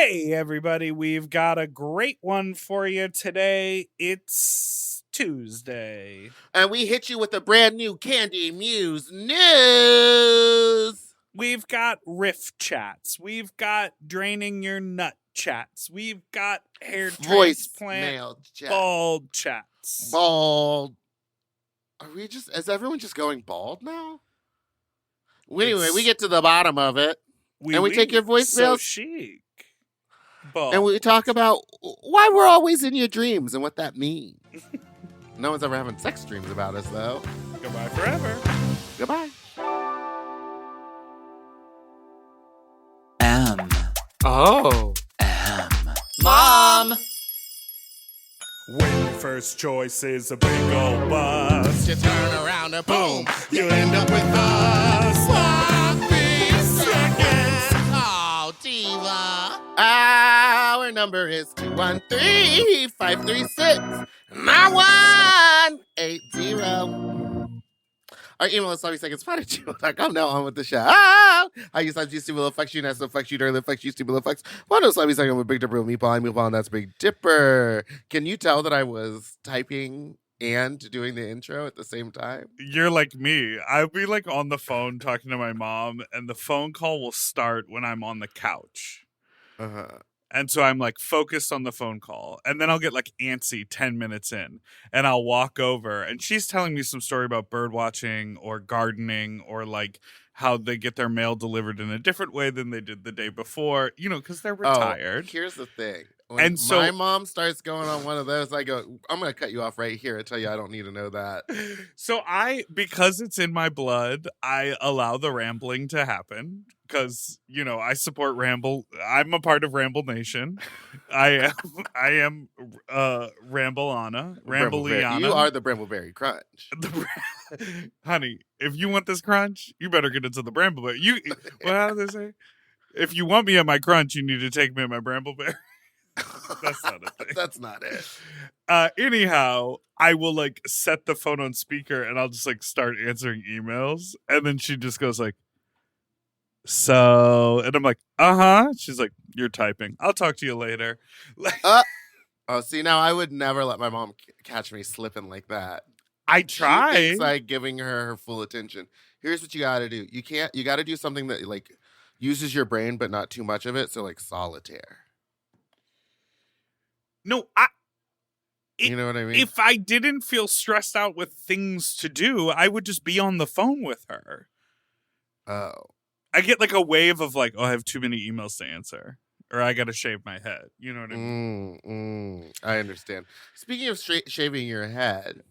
Hey, everybody, we've got a great one for you today. It's Tuesday. And we hit you with a brand new Candy Muse news. We've got Riff chats. We've got draining your nut chats. We've got hair transplant bald chats. Bald. Is everyone just going bald now? Anyway, we get to the bottom of it. We take your voicemails. So chic. Bald. And we talk about why we're always in your dreams and what that means. No one's ever having sex dreams about us, though. Goodbye forever. Goodbye. M. Oh. M. Mom! When your first choice is a big old bus, You turn around and boom, you end up with us. Sloppy seconds. Oh, diva. Our number is 213-536-9180. Our email is sloppyseconds.com. Now on with the show. I use like you stupid little fucks you, nice little fucks you, dirty little fucks you, stupid little fucks. One of sloppy second with Big Dipper with meatball, and that's Big Dipper. Can you tell that I was typing and doing the intro at the same time? You're like me. I'll be like on the phone talking to my mom, and the phone call will start when I'm on the couch. And so I'm like focused on the phone call, and then I'll get like antsy 10 minutes in, and I'll walk over, and she's telling me some story about bird watching or gardening or like how they get their mail delivered in a different way than they did the day before, because they're retired. Here's the thing. When my mom starts going on one of those, I go, I'm going to cut you off right here and tell you I don't need to know that. So because it's in my blood, I allow the rambling to happen because, I support Ramble. I'm a part of Ramble Nation. I am Ramble-ana, Ramble-iana. You are the Brambleberry Crunch. Honey, if you want this crunch, you better get into the Brambleberry. How do they say? If you want me at my crunch, you need to take me at my Brambleberry. That's not a thing. That's not it. Anyhow, I will like set the phone on speaker and I'll just like start answering emails. And then she just goes like, so, and I'm like, She's like, you're typing. I'll talk to you later. See, now I would never let my mom catch me slipping like that. I try. She thinks like giving her full attention. Here's what you got to do. You got to do something that like uses your brain, but not too much of it. So like solitaire. No, you know what I mean? If I didn't feel stressed out with things to do, I would just be on the phone with her. Oh. I get like a wave of like, I have too many emails to answer. Or I got to shave my head. You know what I mean? I understand. Speaking of shaving your head.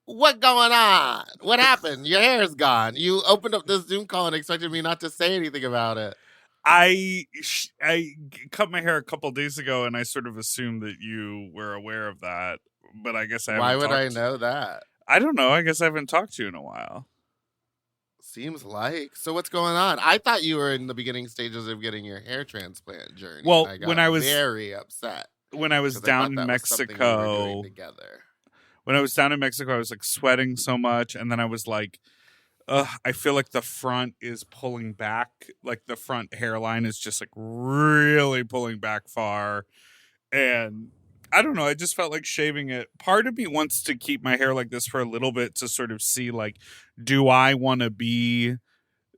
What going on? What happened? Your hair is gone. You opened up this Zoom call and expected me not to say anything about it. I cut my hair a couple days ago, and I sort of assumed that you were aware of that. But I guess I haven't. Why would I know that? I don't know. I guess I haven't talked to you in a while. Seems like. So what's going on? I thought you were in the beginning stages of getting your hair transplant journey. Well, when I was very upset. When I was down in Mexico. When I was down in Mexico, I was like sweating so much, and then I was like, I feel like the front is pulling back. Like the front hairline is just like really pulling back far. And I don't know. I just felt like shaving it. Part of me wants to keep my hair like this for a little bit to sort of see like, do I want to be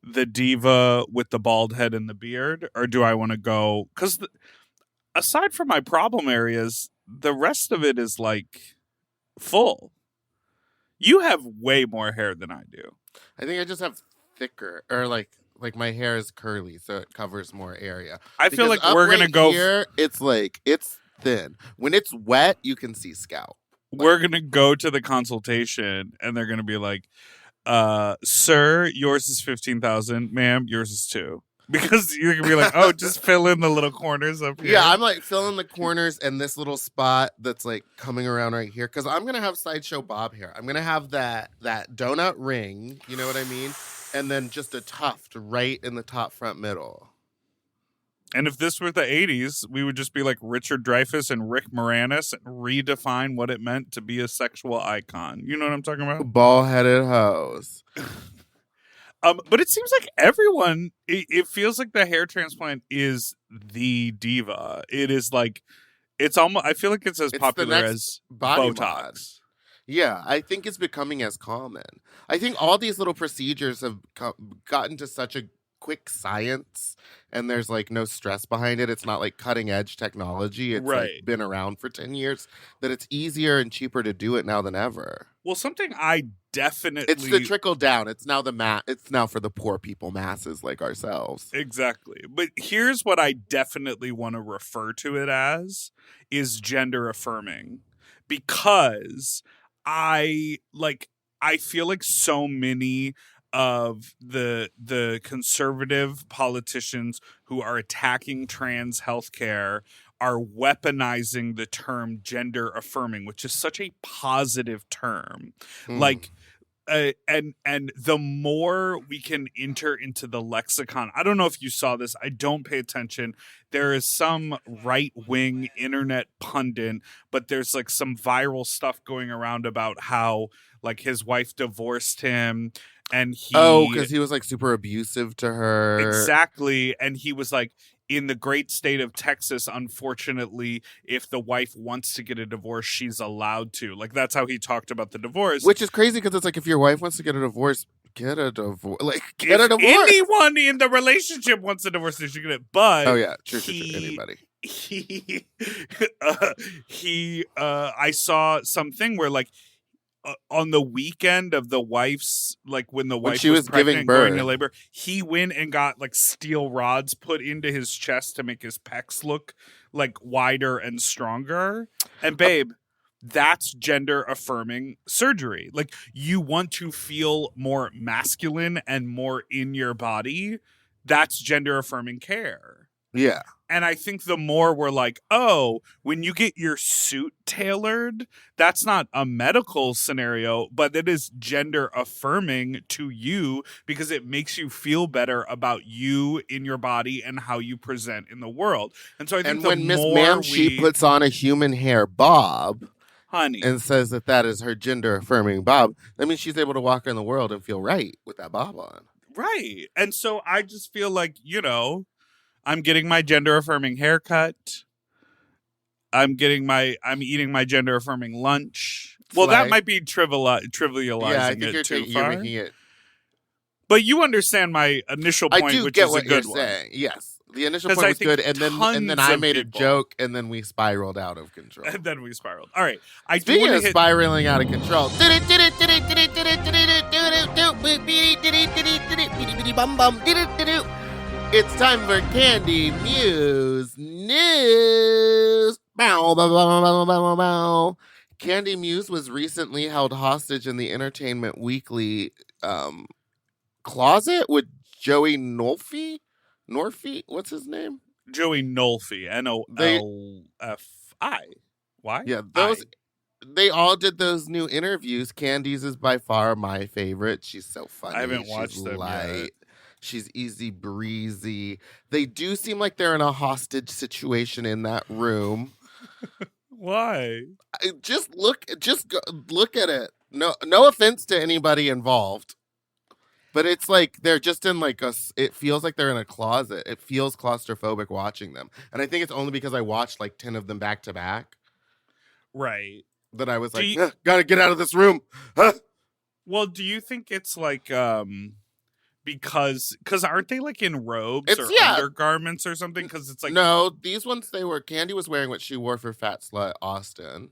the diva with the bald head and the beard? Or do I want to go? Because aside from my problem areas, the rest of it is like full. You have way more hair than I do. I think I just have thicker, or like my hair is curly, so it covers more area. I feel like we're gonna go here. It's thin. When it's wet, you can see scalp. We're gonna go to the consultation, and they're gonna be like, "Sir, yours is 15,000. Ma'am, yours is 2." Because you're gonna be like, "Oh, just fill in the little corners up here." Yeah, I'm like filling the corners and this little spot that's like coming around right here. Because I'm gonna have sideshow bob hair. I'm gonna have that donut ring. You know what I mean? And then just a tuft right in the top front middle. And if this were the 80s, we would just be like Richard Dreyfuss and Rick Moranis and redefine what it meant to be a sexual icon. You know what I'm talking about? Ball-headed hoes. But it seems like everyone, it feels like the hair transplant is the diva. It is like, it's almost, I feel like it's as popular as body Botox. mod. Yeah, I think it's becoming as common. I think all these little procedures have gotten to such a quick science, and there's like no stress behind it. It's not like cutting edge technology. It's like been around for 10 years, that it's easier and cheaper to do it now than ever. Well, something I definitely... It's the trickle down. It's now it's now for the poor people, masses like ourselves. Exactly. But here's what I definitely want to refer to it as, is gender affirming. Because I feel like so many of the conservative politicians who are attacking trans healthcare are weaponizing the term gender affirming, which is such a positive term. Like, and the more we can enter into the lexicon, I don't know if you saw this, I don't pay attention. There is some right-wing internet pundit, but there's like some viral stuff going around about how like his wife divorced him, and because he was like super abusive to her. Exactly. And he was like, in the great state of Texas, unfortunately, if the wife wants to get a divorce, she's allowed to. Like, that's how he talked about the divorce. Which is crazy, because it's like, if your wife wants to get a divorce, get a divorce. Like, get a divorce. Anyone in the relationship wants a divorce, they should get it. But true. Anybody. I saw something where like, on the weekend of the wife's, like when the wife was pregnant giving birth, going to labor, he went and got like steel rods put into his chest to make his pecs look like wider and stronger. And babe, that's gender affirming surgery. Like, you want to feel more masculine and more in your body. That's gender affirming care. Yeah. And I think the more we're like, oh, when you get your suit tailored, that's not a medical scenario, but it is gender affirming to you because it makes you feel better about you in your body and how you present in the world. And so I think when Miss Ma'am she puts on a human hair bob, honey, and says that is her gender affirming bob, that means she's able to walk in the world and feel right with that bob on. Right. And so I just feel like, I'm getting my gender affirming haircut. I'm eating my gender affirming lunch. Well, that might be trivializing yeah, I think it too you're far. making it. But you understand my initial point, which is a good one. Saying. Yes, the initial point was good, and then I made a joke, and then we spiraled out of control. All right. Speaking of spiraling out of control. It's time for Candy Muse News. Bow, bow, bow, bow, bow, bow. Candy Muse was recently held hostage in the Entertainment Weekly closet with Joey Nolfi? What's his name? Joey Nolfi. Nolfi. Why? Yeah, they all did those new interviews. Candy's is by far my favorite. She's so funny. I haven't watched them yet. She's easy breezy. They do seem like they're in a hostage situation in that room. Why? Just look at it. No offense to anybody involved, but it's like they're just in like it feels like they're in a closet. It feels claustrophobic watching them. And I think it's only because I watched like 10 of them back to back. Right. That I was like, gotta get out of this room. Huh? Well, do you think it's like because aren't they like in robes or undergarments or something? Because it's like, no, these ones Candy was wearing what she wore for Fat Slut Austin.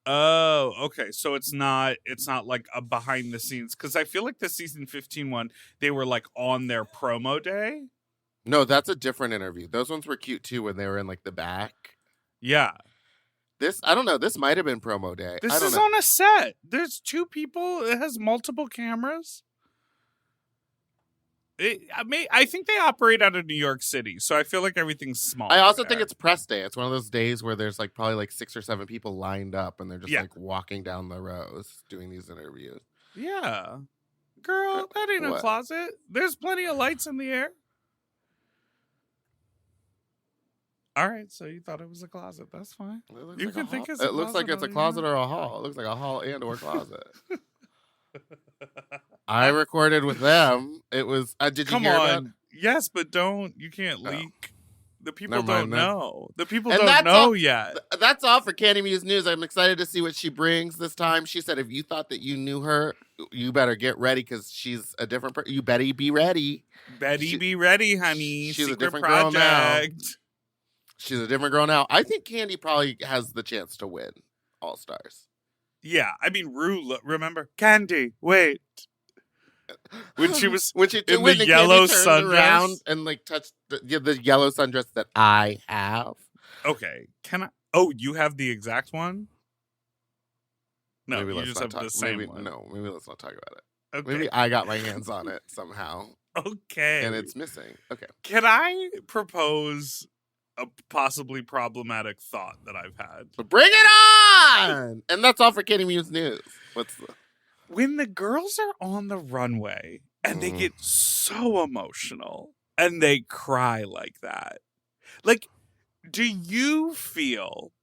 Oh, okay. So it's not like a behind the scenes, because I feel like the season 15 one, they were like on their promo day. No, that's a different interview. Those ones were cute too when they were in like the back. Yeah. I don't know. This might have been promo day. This is on a set. There's two people. It has multiple cameras. I think they operate out of New York City, so I feel like everything's small. I also think it's press day. It's one of those days where there's like probably like 6 or 7 people lined up, and they're just like walking down the rows doing these interviews. Yeah. Girl, that ain't a closet. There's plenty of lights in the air. All right, so you thought it was a closet. That's fine. You can think it's a closet. It looks like it's a closet or a hall. It looks like a hall and or closet. I recorded with them. It was. Did you hear about? Yes, but you can't leak. The people don't know. The people And don't know yet. That's all for Candy Muse News. I'm excited to see what she brings this time. She said, if you thought that you knew her, you better get ready because she's a different person. You better be ready. Be ready, honey. She's Secret a different project. girl now. She's a different girl now. I think Candy probably has the chance to win All Stars. Yeah, I mean, Rue, remember? Candy, wait. When she was in the yellow sundress and like touched the yellow sundress that I have. Okay, can I? Oh, you have the exact one? No, maybe you just have the same one. No, maybe let's not talk about it. Okay. Maybe I got my hands on it somehow. Okay, and it's missing. Okay, can I propose a possibly problematic thought that I've had? Bring it on! And that's all for Candy Muse News. When the girls are on the runway and they get so emotional and they cry like that, like, do you feel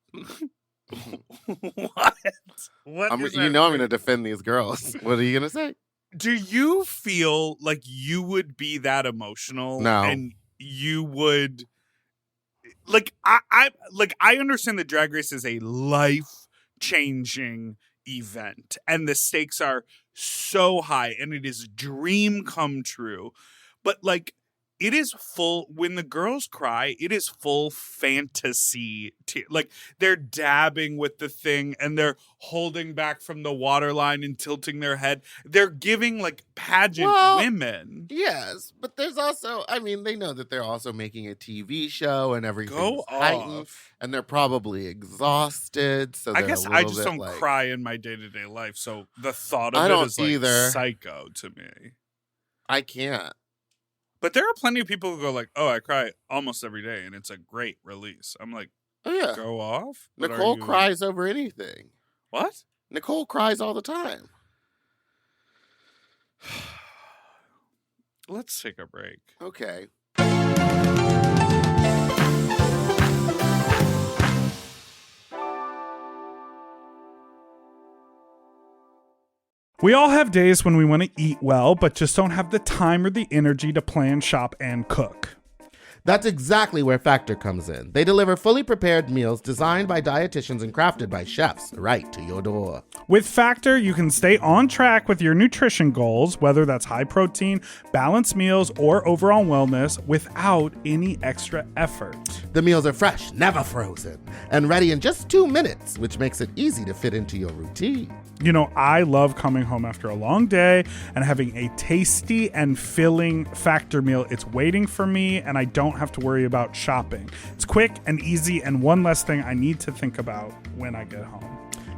what? I'm going to defend these girls. What are you going to say? Do you feel like you would be that emotional? No. And you would I understand that Drag Race is a life-changing event and the stakes are so high and it is dream come true, but like it is full. When the girls cry, it is full fantasy. Like they're dabbing with the thing and they're holding back from the waterline and tilting their head. They're giving like pageant women. Yes, but there's also, I mean, they know that they're also making a TV show and everything's heightened, and they're probably exhausted. So I guess I just don't cry in my day-to-day life. So the thought of it is like psycho to me. I can't. But there are plenty of people who go like, oh, I cry almost every day, and it's a great release. I'm like, oh, yeah. Go off? Nicole cries over anything. What? Nicole cries all the time. Let's take a break. Okay. We all have days when we want to eat well, but just don't have the time or the energy to plan, shop, and cook. That's exactly where Factor comes in. They deliver fully prepared meals designed by dietitians and crafted by chefs right to your door. With Factor, you can stay on track with your nutrition goals, whether that's high protein, balanced meals, or overall wellness, without any extra effort. The meals are fresh, never frozen, and ready in just 2 minutes, which makes it easy to fit into your routine. You know, I love coming home after a long day and having a tasty and filling Factor meal. It's waiting for me, and I don't have to worry about shopping. It's quick and easy, and one less thing I need to think about when I get home.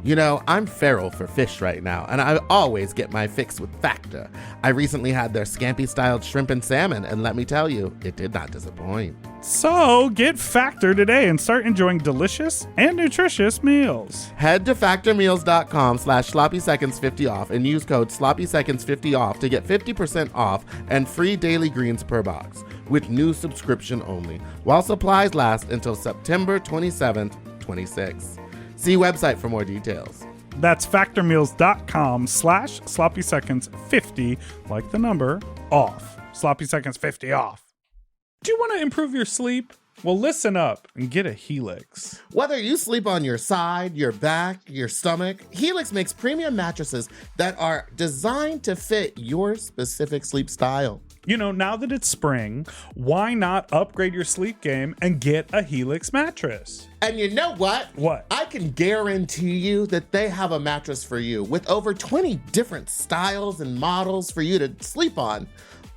You know, I'm feral for fish right now, and I always get my fix with Factor. I recently had their scampi-styled shrimp and salmon, and let me tell you, it did not disappoint. So get Factor today and start enjoying delicious and nutritious meals. Head to factormeals.com/sloppyseconds50 off and use code sloppyseconds50 off to get 50% off and free daily greens per box with new subscription only, while supplies last until September 27th, 26. See website for more details. That's factormeals.com/sloppyseconds50, like the number, off. Sloppy Seconds 50 off. Do you want to improve your sleep? Well, listen up and get a Helix. Whether you sleep on your side, your back, your stomach, Helix makes premium mattresses that are designed to fit your specific sleep style. You know, now that it's spring, why not upgrade your sleep game and get a Helix mattress? And you know what? What? I can guarantee you that they have a mattress for you with over 20 different styles and models for you to sleep on.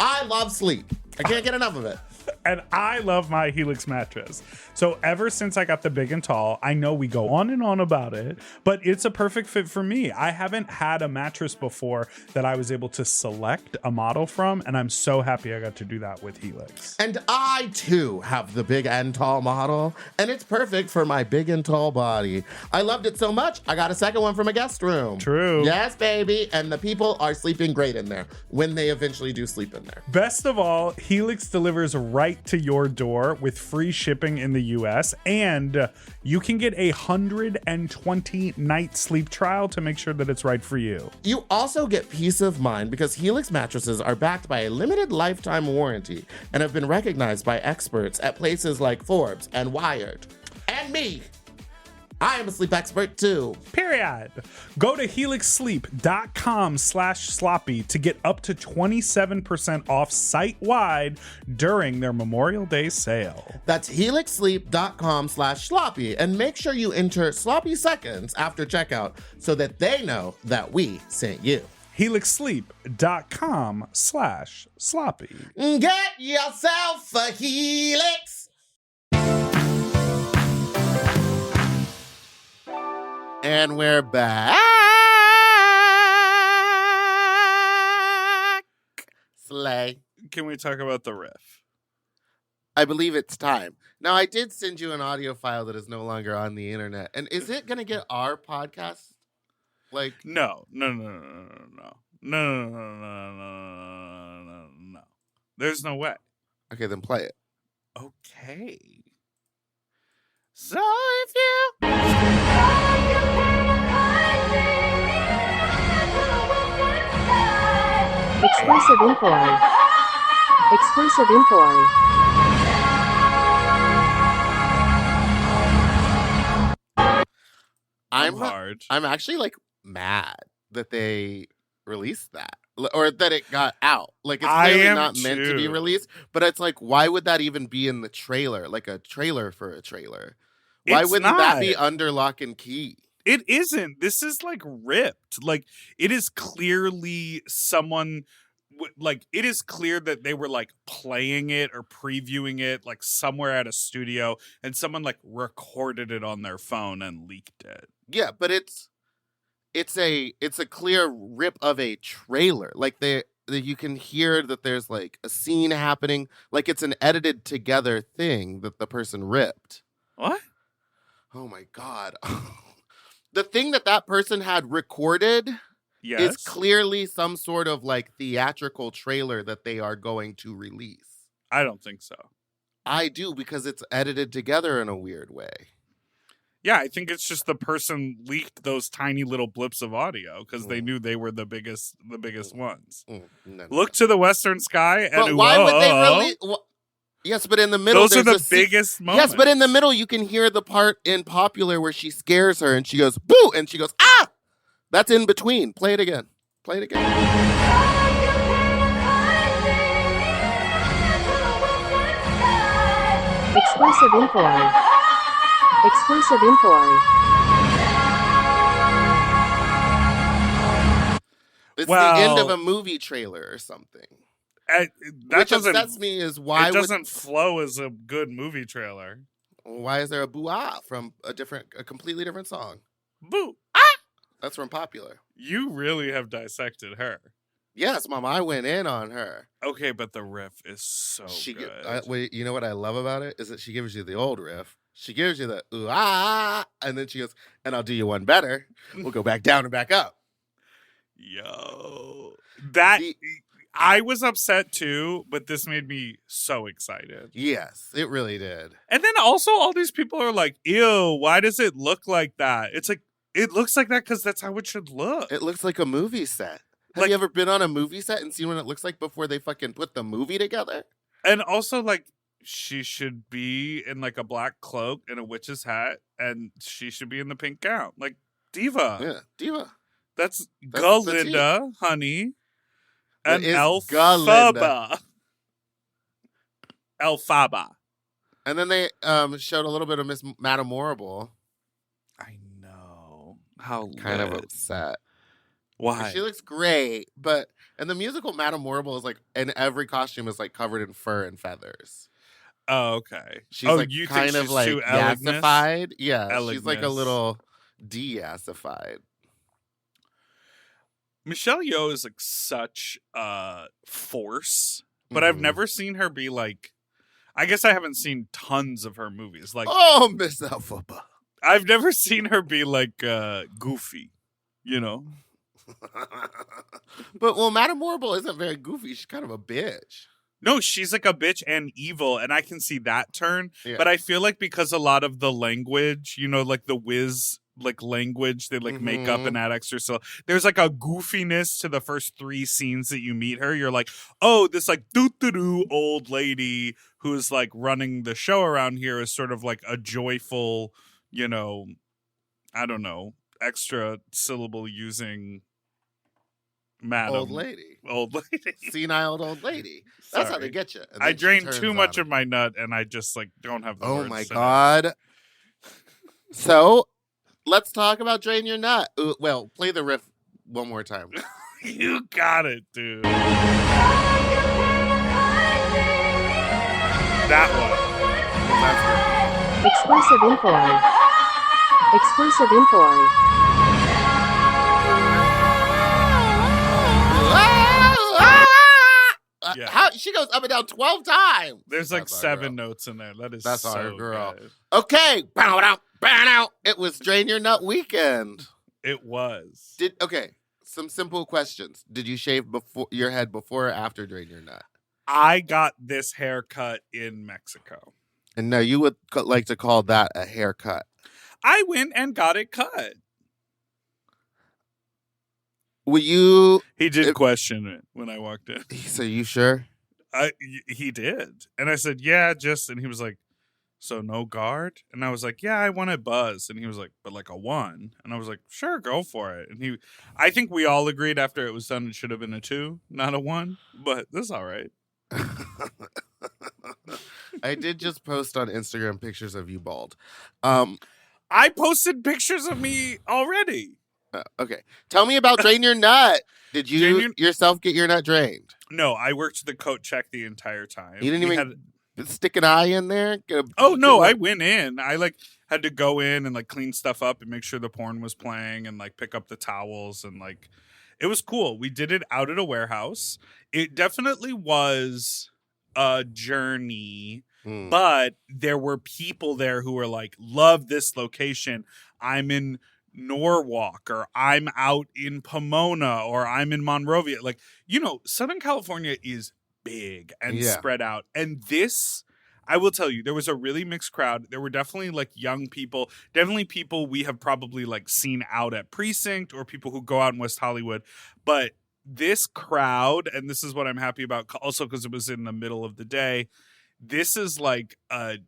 I love sleep. I can't get enough of it. And I love my Helix mattress. So ever since I got the big and tall, I know we go on and on about it, but it's a perfect fit for me. I haven't had a mattress before that I was able to select a model from, and I'm so happy I got to do that with Helix. And I, too, have the big and tall model, and it's perfect for my big and tall body. I loved it so much, I got a second one from a guest room. True. Yes, baby. And the people are sleeping great in there when they eventually do sleep in there. Best of all, Helix delivers right right to your door with free shipping in the US, and you can get a 120-night sleep trial to make sure that it's right for you. You also get peace of mind because Helix mattresses are backed by a limited lifetime warranty and have been recognized by experts at places like Forbes and Wired. And me. I am a sleep expert too. Period. Go to helixsleep.com/sloppy to get up to 27% off site-wide during their Memorial Day sale. That's helixsleep.com/sloppy and make sure you enter sloppy seconds after checkout so that they know that we sent you. helixsleep.com/sloppy. Get yourself a Helix. And we're back. Slay. Can we talk about the riff? I believe it's time. Now, I did send you an audio file that is no longer on the internet. And is it going to get our podcast? Like, No. There's no way. Okay, then play it. Okay. So if you... Exclusive inquiry. Exclusive inquiry. I'm actually like mad that they released that or that it got out. Like it's clearly not meant to be released, but it's like, why would that even be in the trailer? Like a trailer for a trailer. Why wouldn't that be under lock and key? It isn't. This is like ripped. Like it is clearly someone like it is clear that they were like playing it or previewing it like somewhere at a studio and someone like recorded it on their phone and leaked it. Yeah, but it's a clear rip of a trailer. Like you can hear that there's like a scene happening, like it's an edited together thing that the person ripped. What? Oh my God. The thing that person had recorded is clearly some sort of like theatrical trailer that they are going to release. I don't think so. I do, because it's edited together in a weird way. Yeah, I think it's just the person leaked those tiny little blips of audio because they knew they were the biggest ones. No. Look to the western sky and but why would they release? Yes, but in the middle, those are the biggest moments. Yes, but in the middle, you can hear the part in Popular where she scares her and she goes, boo! And she goes, ah! That's in between. Play it again. Exclusive inquiry. Exclusive inquiry. It's the end of a movie trailer or something. Which upsets me is why it doesn't flow as a good movie trailer. Why is there a boo-ah from a completely different song? Boo! Ah! That's from Popular. You really have dissected her. Yes, Mom, I went in on her. Okay, but the riff is so good. Wait, you know what I love about it? Is that she gives you the old riff. She gives you the ooh-ah, and then she goes, and I'll do you one better. We'll go back down and back up. Yo. I was upset too, but this made me so excited. Yes, it really did. And then also all these people are like, ew, why does it look like that? It's like, it looks like that because that's how it should look. It looks like a movie set. Have you ever been on a movie set and seen what it looks like before they fucking put the movie together? And also, like, she should be in like a black cloak and a witch's hat, and she should be in the pink gown. Like, diva. Yeah, diva. That's Galinda, honey. And Elphaba. Elphaba. And then they showed a little bit of Miss Madame Morrible. I know. How kind of upset. Why? She looks great, but and the musical Madame Morrible is like, and every costume is like covered in fur and feathers. Oh, okay. She's like you kind think of like too yassified. Yeah, Elegant. She's like a little de-yassified. Michelle Yeoh is like such a force, but I've never seen her be like. I guess I haven't sing tons of her movies. Like, oh, Miss Elphaba. I've never seen her be like goofy, you know. But Madame Morrible isn't very goofy. She's kind of a bitch. No, she's like a bitch and evil, and I can see that turn. Yeah. But I feel like because a lot of the language, like the whiz like language, they like make up and add extra. So there's like a goofiness to the first 3 scenes that you meet her. You're like, oh, this like doo-doo-doo old lady who's like running the show around here is sort of like a joyful, I don't know, extra syllable using madam. Old lady. Senile old lady. That's how they get you. I drained too much of my nut, and I just like don't have the words. Oh my God. So let's talk about Drain Your Nut. Well, play the riff one more time. You got it, dude. That one. Exclusive inquiry. Exclusive inquiry. Yeah. How she goes up and down 12 times. There's like 7 notes in there. That's our so girl. Good. Okay, bow out. It was Drain Your Nut weekend. It was. Some simple questions. Did you shave your head before or after Drain Your Nut? I got this haircut in Mexico. And no, you would like to call that a haircut. I went and got it cut. He did question it when I walked in. So you sure? He did. And I said, yeah, and he was like, so no guard? And I was like, yeah, I want a buzz. And he was like, but like a 1. And I was like, sure, go for it. And I think we all agreed after it was done it should have been a 2, not a 1. But that's all right. I did just post on Instagram pictures of you bald. I posted pictures of me already. Okay. Tell me about Drain Your Nut. Did you yourself get your nut drained? No, I worked the coat check the entire time. You didn't even stick an eye in there? I went in. I like had to go in and like clean stuff up and make sure the porn was playing and like pick up the towels and like it was cool. We did it out at a warehouse. It definitely was a journey, but there were people there who were like, love this location. I'm in Norwalk, or I'm out in Pomona, or I'm in Monrovia. Like, Southern California is big and spread out. And this, I will tell you, there was a really mixed crowd. There were definitely like young people, definitely people we have probably like seen out at Precinct or people who go out in West Hollywood. But this crowd, and this is what I'm happy about also because it was in the middle of the day, this is like a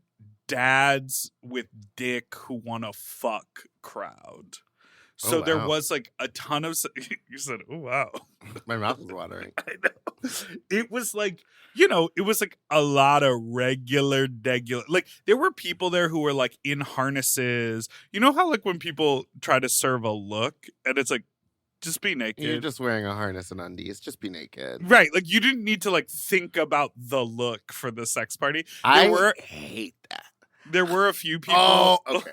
dads with dick who want to fuck crowd. So there was like a ton of you said, oh wow. My mouth is watering. I know. It was like, it was like a lot of regular like there were people there who were like in harnesses. You know how like when people try to serve a look and it's like, just be naked. You're just wearing a harness and undies. Just be naked. Right. Like you didn't need to like think about the look for the sex party. I hate that. There were a few people. Oh, okay.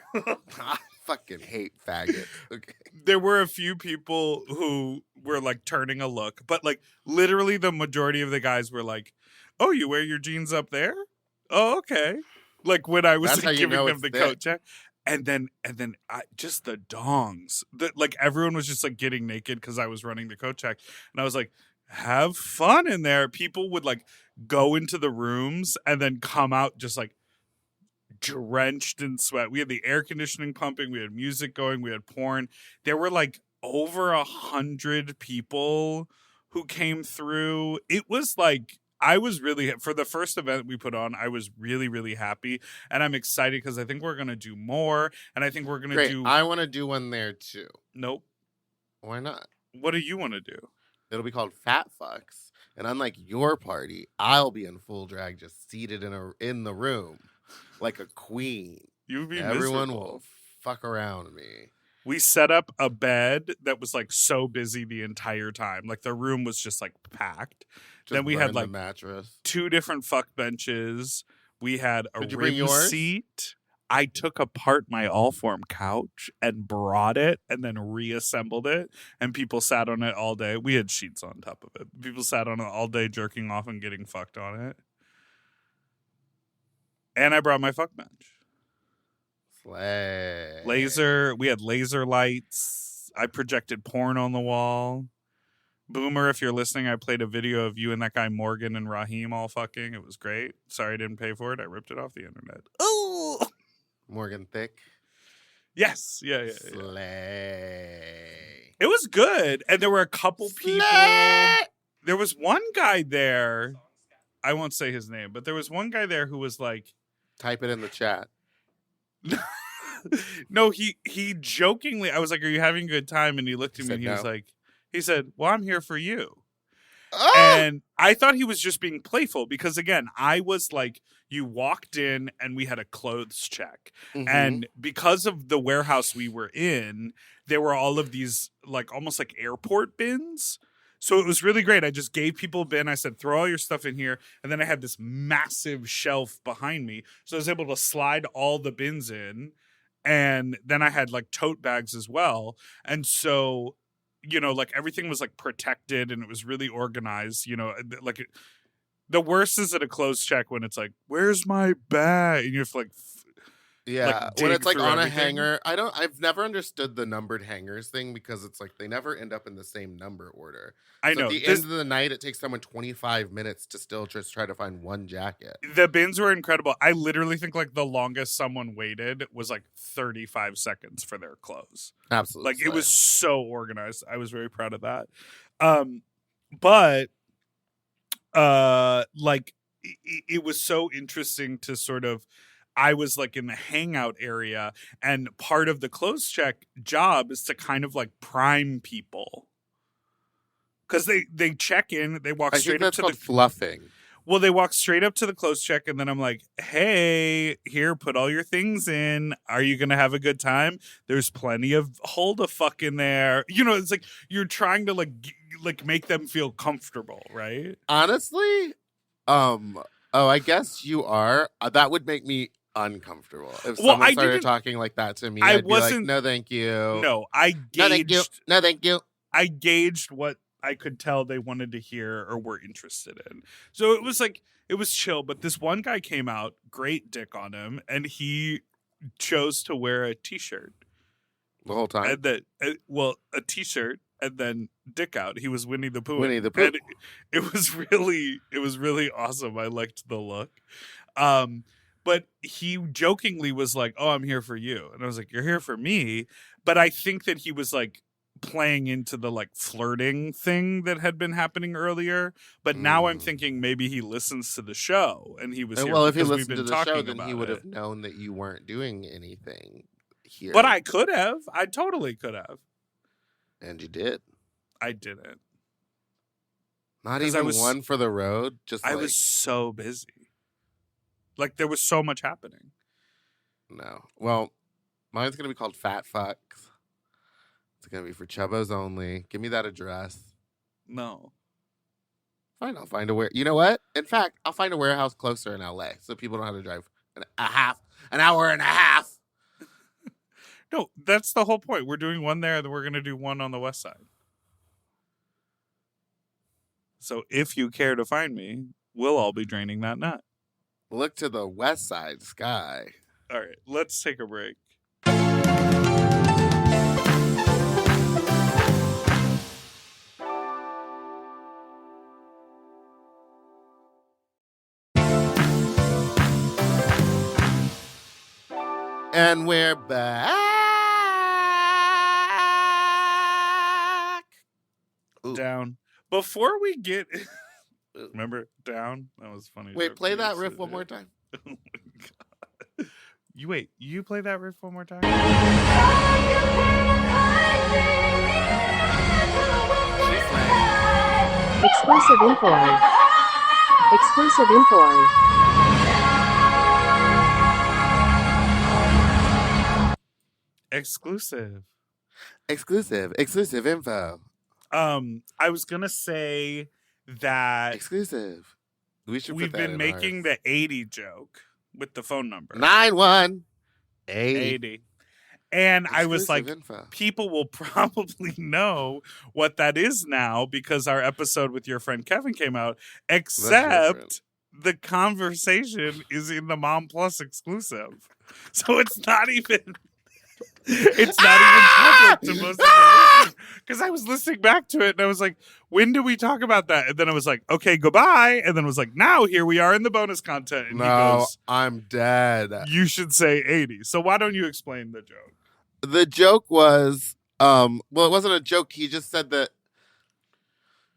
I fucking hate faggots. Okay. There were a few people who were like turning a look, but like literally the majority of the guys were like, "Oh, you wear your jeans up there? Oh, okay." Like when I was like, giving them the coat check, and then just the dongs. Like everyone was just like getting naked because I was running the coat check, and I was like, "Have fun in there." People would like go into the rooms and then come out just like drenched in sweat. We had the air conditioning pumping, we had music going, we had porn. There were like over 100 people who came through. It was like, I was really, for the first event we put on, I was really, really happy. And I'm excited because I think we're going to do more. And I think we're going to do. I want to do one there too. Nope. Why not? What do you want to do? It'll be called Fat Fucks. And unlike your party, I'll be in full drag, just seated in the room. Like a queen. You'd be Everyone miserable. will fuck around me. We set up a bed that was like so busy the entire time. Like the room was just like packed. Then we had like mattress. 2 different fuck benches. We had a Did you bring rim yours? seat. I took apart my all-form couch and brought it and then reassembled it. And people sat on it all day. We had sheets on top of it. People sat on it all day jerking off and getting fucked on it. And I brought my fuck bench. Slay. We had laser lights. I projected porn on the wall. Boomer, if you're listening, I played a video of you and that guy Morgan and Raheem all fucking. It was great. Sorry I didn't pay for it. I ripped it off the internet. Oh, Morgan Thick. yes, yeah. Slay. It was good, and there were a couple people. There was one guy there. I won't say his name, but there was one guy there who was like, Type it in the chat. no, he jokingly. I was like, "Are you having a good time?" And he looked at me and he was like, he said, "Well, I'm here for you." Oh! And I thought he was just being playful because, again, I was like, you walked in and we had a clothes check. Mhm. And because of the warehouse we were in, there were all of these like almost like airport bins. So it was really great. I just gave people a bin. I said, throw all your stuff in here. And then I had this massive shelf behind me. So I was able to slide all the bins in. And then I had like tote bags as well. And so, you know, like everything was like protected and it was really organized, you know, like the worst is at a clothes check when it's like, where's my bag? And you have to like, Yeah, dig when it's like through on a everything. hanger. I've never understood the numbered hangers thing because it's like they never end up in the same number order. I So know at the end of the night, it takes someone 25 minutes to still just try to find one jacket. the bins were incredible. I literally think like the longest someone waited was like 35 seconds for their clothes. Absolutely. Like it was so organized. I was very proud of that. But like it was so interesting to sort of, I was like in the hangout area, and part of the clothes check job is to kind of like prime people. Because they check in, they walk I think straight up that's to called the fluffing. well, they walk straight up to the clothes check, and then I'm like, "Hey, here, put all your things in. Are you gonna have a good time? There's plenty of hold a fuck in there. You know, it's like you're trying to like make them feel comfortable, right? Honestly, I guess you are. That would make me uncomfortable if Well, someone I started didn't- talking like that to me. I I'd be like, wasn't- no, thank you. No, I No, thank you. gauged. No, thank you. I gauged what I could tell they wanted to hear or were interested in. So it was like it was chill. But this one guy came out, great dick on him, and he chose to wear a t-shirt. The whole time. And then, a t-shirt and then dick out. He was Winnie the Pooh. Winnie the Pooh. And it was really awesome. I liked the look. But he jokingly was like, "Oh, I'm here for you." And I was like, "You're here for me." But I think that he was like playing into the like flirting thing that had been happening earlier. But now I'm thinking maybe he listens to the show and he was here Well, if he because we've listened been to the show, talking then he about would it. have known that you weren't doing anything here. But I could have. I totally could have. And you did. I didn't. Not 'Cause I even was- one for the road. Just I like, was so busy. Like there was so much happening. no. Well, mine's gonna be called Fat Fucks. It's gonna be for Chubbos only. Give me that address. No. Fine, I'll find a You know what? In fact, I'll find a warehouse closer in LA so people don't have to drive an hour and a half. No, that's the whole point. We're doing one there, then we're going to do one on the west side. So if you care to find me, we'll all be draining that nut. Look to the west side sky. All right, let's take a break. And we're back. Ooh. Down. Before we get... Remember, down? That was funny. Wait, joke play we that used to riff one do. more time. Oh my God. You play that riff one more time? Exclusive inquiry. Exclusive inquiry. Exclusive info. I was gonna say that Exclusive. We should. we've put that been in making ours. the 80 joke with the phone number. 918. 80. And I was like, info. people will probably know what that is now because our episode with your friend Kevin came out, except the conversation is in the Mom Plus exclusive. So it's not even It's not even public to most of the listeners. Because I was listening back to it and I was like, when do we talk about that? And then I was like, okay, goodbye. And then I was like, now here we are in the bonus content. And he goes, I'm dead. you should say 80. So why don't you explain the joke? The joke was, well, it wasn't a joke. He just said that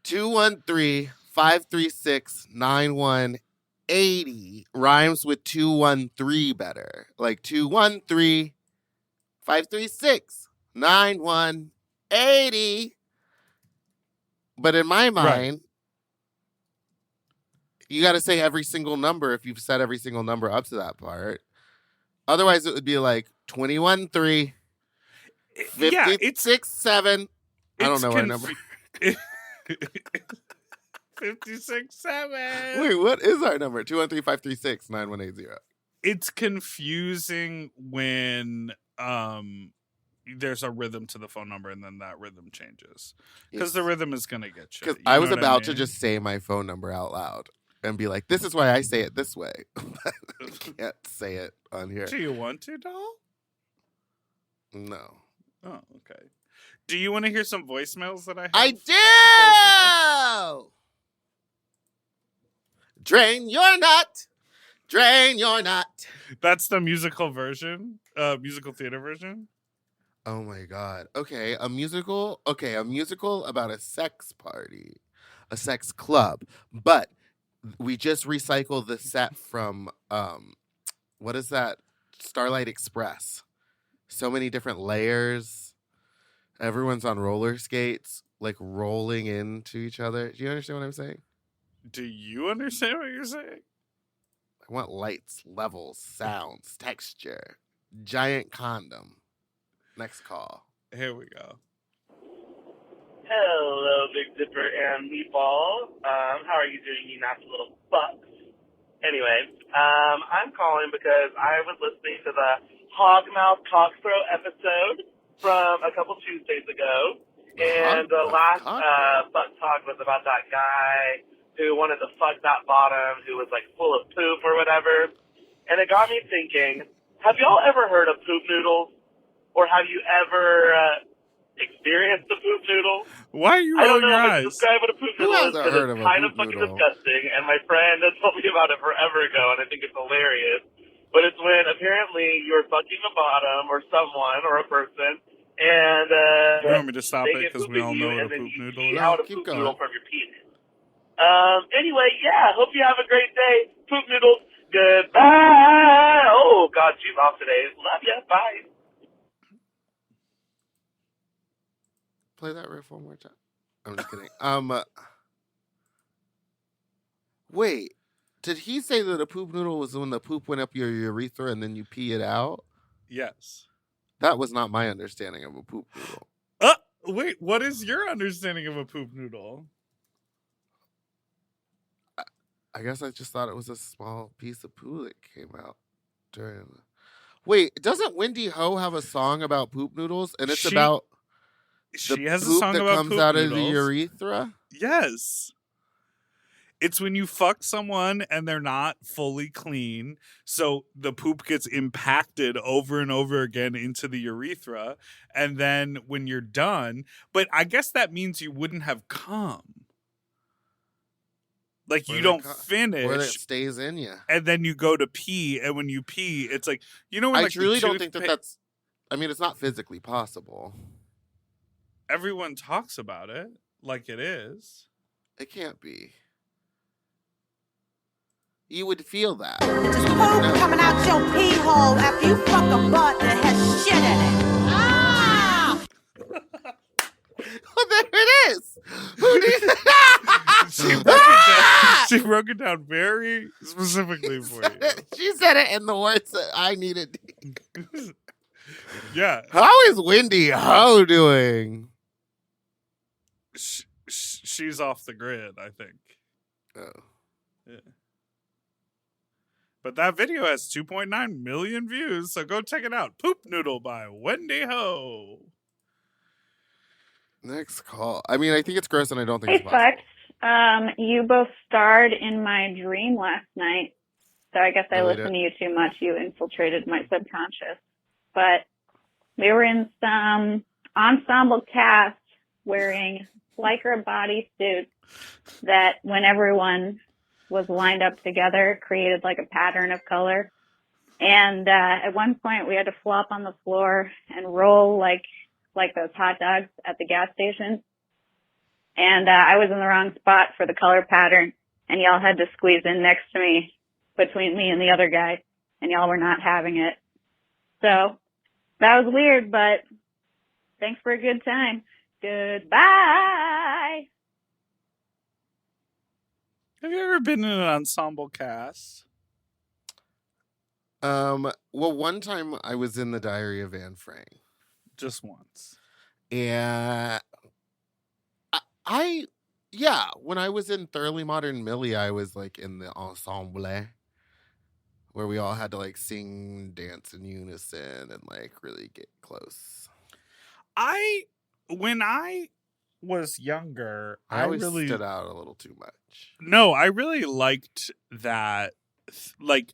213-536-9180 rhymes with 213 better. Like 213-536-9180. But in my mind, you got to say every single number if you've said every single number up to that part. Otherwise, it would be like 21-3, 56-7. I don't know our number. 56-7. Wait, what is our number? 213-536-9180. It's confusing when there's a rhythm to the phone number and then that rhythm changes. Because the rhythm is going to get you. Because I was about to just say my phone number out loud and be like, this is why I say it this way. I can't say it on here. Do you want to, doll? No. Oh, okay. Do you want to hear some voicemails that I have? I do! Drain your nut. Drain your nut. That's the musical version, musical theater version. Oh my God. Okay, a musical about a sex party, a sex club. But we just recycled the set from, what is that? Starlight Express. So many different layers. Everyone's on roller skates, like rolling into each other. Do you understand what I'm saying? Do you understand what you're saying? I want lights, levels, sounds, texture, giant condom. Next call. Here we go. Hello, Big Dipper and Meatball. How are you doing, you nasty little fucks? Anyway, I'm calling because I was listening to the Hogmouth Cockthrow episode from a couple Tuesdays ago, and the last butt talk was about that guy who wanted to fuck that bottom who was like full of poop or whatever, and it got me thinking, have y'all ever heard of poop noodles? Or have you ever experienced a poop noodle? Why are you rolling your eyes? I don't know eyes? what to describe what a poop noodle is, because it's kind of fucking noodle? disgusting, and my friend has told me about it forever ago, and I think it's hilarious. But it's when apparently you're fucking a bottom or someone or a person, and you want me to stop they it get because poop we all in you, know and what a then poop you noodle pee is? out a Keep poop going. noodle from your penis. Anyway, yeah, hope you have a great day. Poop noodles, goodbye. Oh, God, she's off today. Love ya, bye. Play that riff one more time. I'm just kidding. Wait, did he say that a poop noodle was when the poop went up your urethra and then you pee it out? Yes. That was not my understanding of a poop noodle. Wait, what is your understanding of a poop noodle? I guess I just thought it was a small piece of poo that came out during. Wait, doesn't Wendy Ho have a song about poop noodles? And it's about She the has a poop song that about comes poop out noodles. of the urethra? Yes. It's when you fuck someone and they're not fully clean, so the poop gets impacted over and over again into the urethra, and then when you're done, but I guess that means you wouldn't have come. Like you don't finish, or it stays in you, and then you go to pee, and when you pee, it's like when I like truly don't think that's. I mean, it's not physically possible. Everyone talks about it like it is. It can't be. You would feel that. Just poop coming out your pee hole after you fuck a butt that has shit in it. Ah! Well, there it is. Who needs She broke it down very specifically for you. She said it in the words that I needed. Yeah. How is Wendy Ho doing? She's off the grid, I think. Oh. Yeah. But that video has 2.9 million views, so go check it out. Poop Noodle by Wendy Ho. Next call. I mean, I think it's gross and I don't think Hey, it's possible. Flex. You both starred in my dream last night. So I guess I No, we listened to you too much. You infiltrated my subconscious. But We were in some ensemble cast wearing lycra bodysuits that, when everyone was lined up together, created like a pattern of color. And at one point, we had to flop on the floor and roll like those hot dogs at the gas station. And I was in the wrong spot for the color pattern, and y'all had to squeeze in next to me, between me and the other guy, and y'all were not having it. So that was weird, but thanks for a good time. Goodbye. Have you ever been in an ensemble cast? Well, one time I was in the Diary of Anne Frank. Just once. And when I was in Thoroughly Modern Millie, I was like in the ensemble where we all had to like sing, dance in unison, and like really get close. When I was younger, I always really stood out a little too much. No, I really liked that. Like,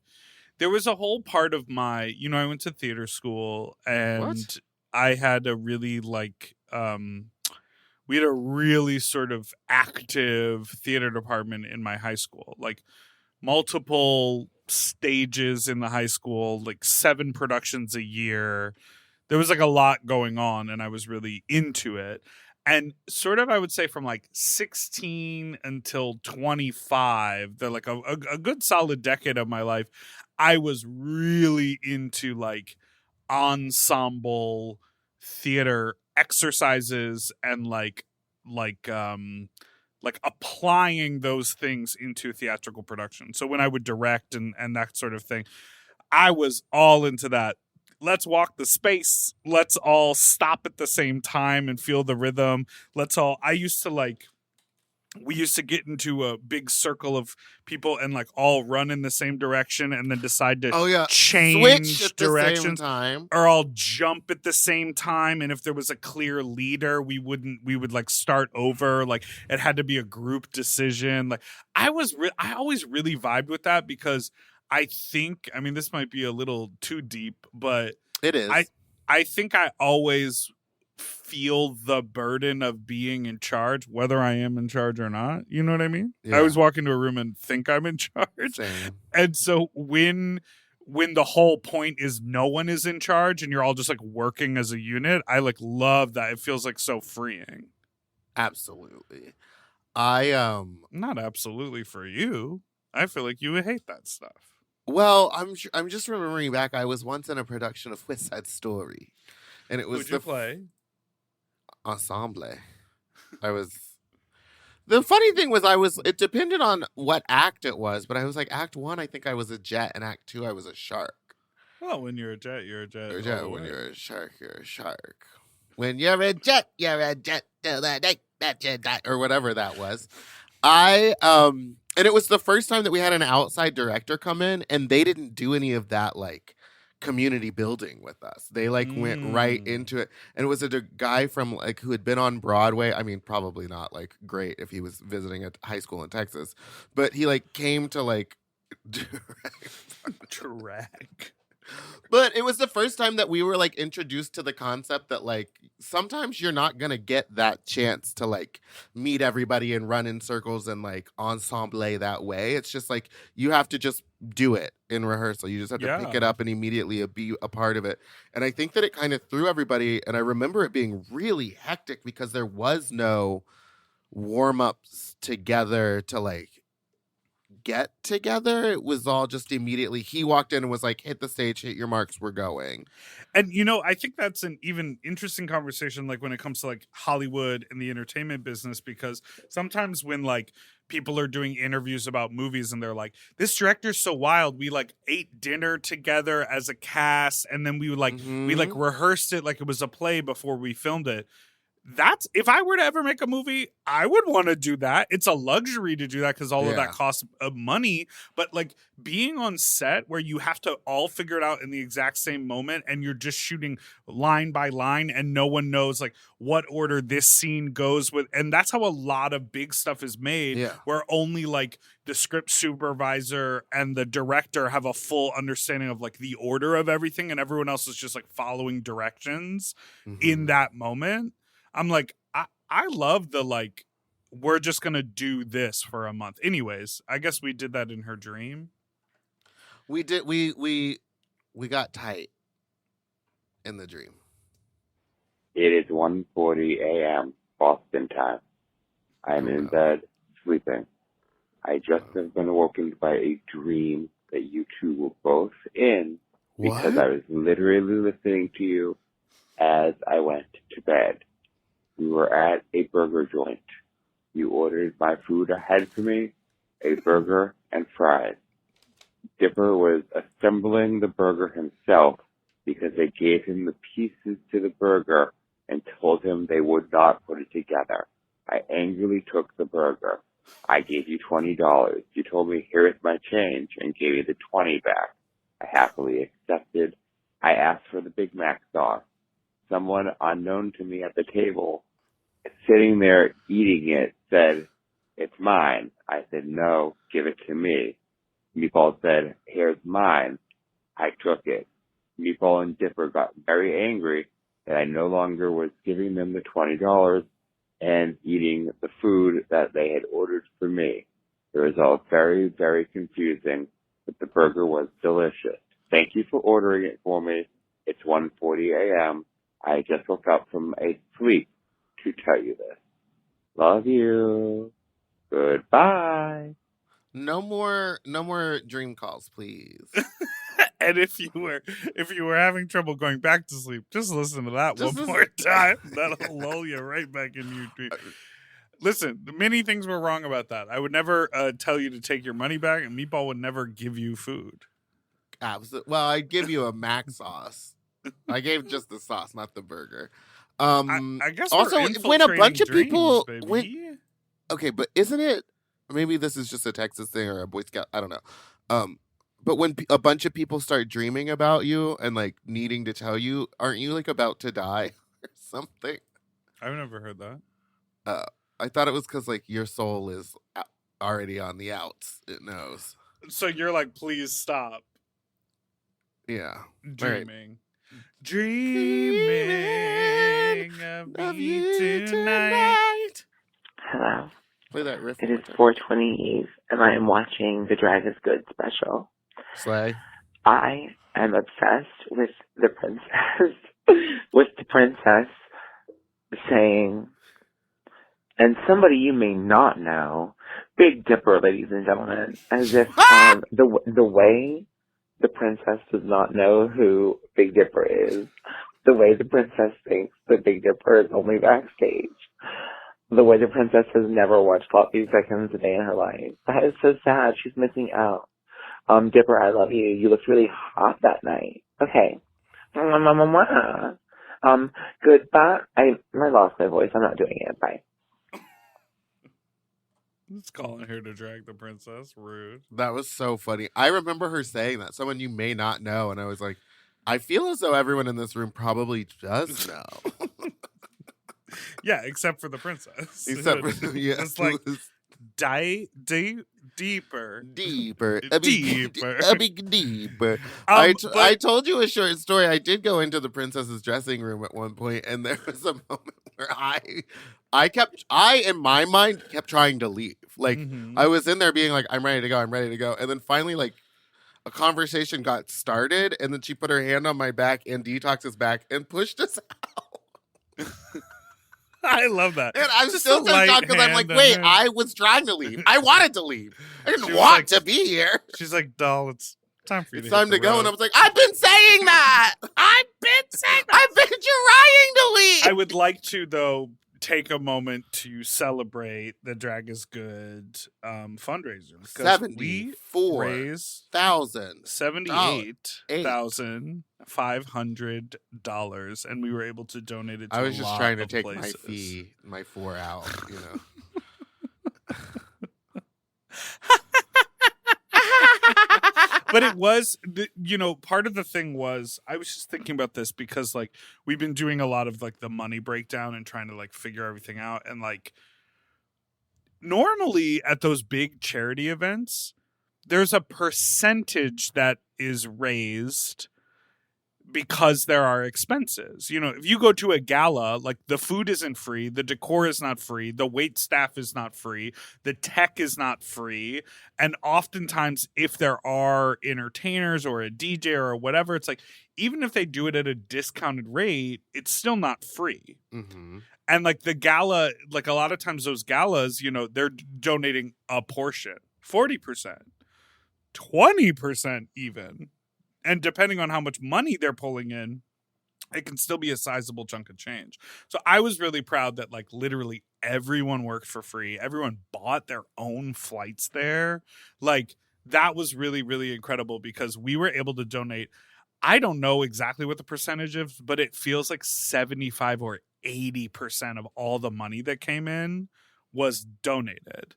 there was a whole part of my, I went to theater school, and What? I had a really we had a really sort of active theater department in my high school, like multiple stages in the high school, like 7 productions a year. There was like a lot going on, and I was really into it. And sort of, I would say from like 16 until 25, they're like a good solid decade of my life, I was really into like ensemble theater exercises and like applying those things into theatrical production. So when I would direct and that sort of thing, I was all into that. Let's walk the space. Let's all stop at the same time and feel the rhythm. We used to get into a big circle of people and like all run in the same direction and then decide to change Switch at directions, the same time, or all jump at the same time. And if there was a clear leader, we would like start over. Like, it had to be a group decision. Like, I always really vibed with that, because I think, this might be a little too deep, but it is. I think I always feel the burden of being in charge, whether I am in charge or not. You know what I mean? Yeah. I always walk into a room and think I'm in charge. Same. And so when the whole point is no one is in charge and you're all just like working as a unit, I like love that. It feels like so freeing. Absolutely. Not absolutely for you. I feel like you would hate that stuff. Well, I'm just remembering back. I was once in a production of West Side Story, and it was Who'd you play? Ensemble. The funny thing was, it depended on what act it was, but I was like, act 1, I think I was a jet, and act 2, I was a shark. Well, when you're a jet, you're a jet. When you're a shark, you're a shark. When you're a jet till the day that you die, or whatever that was. And it was the first time that we had an outside director come in, and they didn't do any of that like community building with us. They like went right into it, and it was a guy from like who had been on Broadway. Probably not like great if he was visiting a high school in Texas, but he like came to like drag. But it was the first time that we were like introduced to the concept that like sometimes you're not gonna get that chance to like meet everybody and run in circles and like ensemble that way. It's just like you have to just do it in rehearsal. You just have to pick it up and immediately be a part of it. And I think that it kind of threw everybody. And I remember it being really hectic because there was no warm-ups together to like get together. It was all just immediately he walked in and was like, hit the stage, hit your marks, we're going. And I think that's an even interesting conversation like when it comes to like Hollywood and the entertainment business, because sometimes when like people are doing interviews about movies and they're like, this director's so wild, we like ate dinner together as a cast and then we would like we like rehearsed it like it was a play before we filmed it. that's, if I were to ever make a movie, I would want to do that. It's a luxury to do that because all of that costs money. But like being on set where you have to all figure it out in the exact same moment and you're just shooting line by line and no one knows like what order this scene goes with. And that's how a lot of big stuff is made, where only like the script supervisor and the director have a full understanding of like the order of everything and everyone else is just like following directions in that moment. I'm like, I love the like, we're just gonna do this for a month. Anyways, I guess we did that in her dream. We did. We got tight in the dream. It is 1:40 a.m. Boston time. I'm in bed sleeping. I just have been awoken by a dream that you two were both in because I was literally listening to you as I went to bed. We were at a burger joint. You ordered my food ahead for me, a burger and fries. Dipper was assembling the burger himself because they gave him the pieces to the burger and told him they would not put it together. I angrily took the burger. I gave you $20. You told me, here is my change, and gave you the 20 back. I happily accepted. I asked for the Big Mac sauce. Someone unknown to me at the table, sitting there eating it, said, it's mine. I said, no, give it to me. Meatball said, here's mine. I took it. Meatball and Dipper got very angry that I no longer was giving them the $20 and eating the food that they had ordered for me. It was all very, very confusing, but the burger was delicious. Thank you for ordering it for me. It's 1:40 a.m. I just woke up from a sleep to tell you this. Love you. Goodbye. No more dream calls, please. And if you were having trouble going back to sleep, just listen to that one more time. That'll lull you right back in your dream. Listen, many things were wrong about that. I would never tell you to take your money back, and Meatball would never give you food. Absolutely. Well, I'd give you a Mac sauce. I gave just the sauce, not the burger. I guess also when a bunch of people dreams, okay, but isn't it? Maybe this is just a Texas thing or a Boy Scout. I don't know. But when a bunch of people start dreaming about you and like needing to tell you, aren't you like about to die or something? I've never heard that. I thought it was because like your soul is already on the outs. It knows. So you're like, please stop. Yeah. Dreaming. Right. Dreaming of you tonight. Hello. Play that riff. It is 4:20 Eve, and I am watching the Drag is Good special. Slay. I am obsessed with the princess, saying, and somebody you may not know, Big Dipper, ladies and gentlemen, as if the way the princess does not know who Big Dipper is, the way the princess thinks that Big Dipper is only backstage, the way the princess has never watched 30 seconds a day in her life. That is so sad. She's missing out. Dipper, I love you. You looked really hot that night. Okay. Goodbye. I lost my voice. I'm not doing it. Bye. It's calling her to drag the princess. Rude. That was so funny. I remember her saying that. Someone you may not know. And I was like, I feel as though everyone in this room probably does know. Yeah, except for the princess. Except for it's like deeper. I told you a short story. I did go into the princess's dressing room at one point, and there was a moment where I in my mind kept trying to leave. Like I was in there being like, I'm ready to go, and then finally like a conversation got started, and then she put her hand on my back and Detox's back and pushed us out. I love that. And I'm still so shocked because I'm like, wait, I was trying to leave. I wanted to leave. I didn't want to be here. She's like, doll, it's time for you it's time to go. And I was like, I've been saying that. I've been trying to leave. I would like to, though, take a moment to celebrate the Drag is Good fundraiser. Because we raised $78,500, and we were able to donate it to I was a just lot trying to of take places. my 4 out, you know. But it was, part of the thing was, I was just thinking about this because, like, we've been doing a lot of, like, the money breakdown and trying to, like, figure everything out. And, like, normally at those big charity events, there's a percentage that is raised because there are expenses. If you go to a gala, like, the food isn't free, the decor is not free, the wait staff is not free, the tech is not free. And oftentimes, if there are entertainers or a DJ or whatever, it's like, even if they do it at a discounted rate, it's still not free. Mm-hmm. And, like, the gala, like, a lot of times those galas, they're donating a portion, 40%, 20% even. And depending on how much money they're pulling in, it can still be a sizable chunk of change. So I was really proud that, like, literally everyone worked for free. Everyone bought their own flights there. Like, that was really, really incredible because we were able to donate. I don't know exactly what the percentage is, but it feels like 75 or 80% of all the money that came in was donated.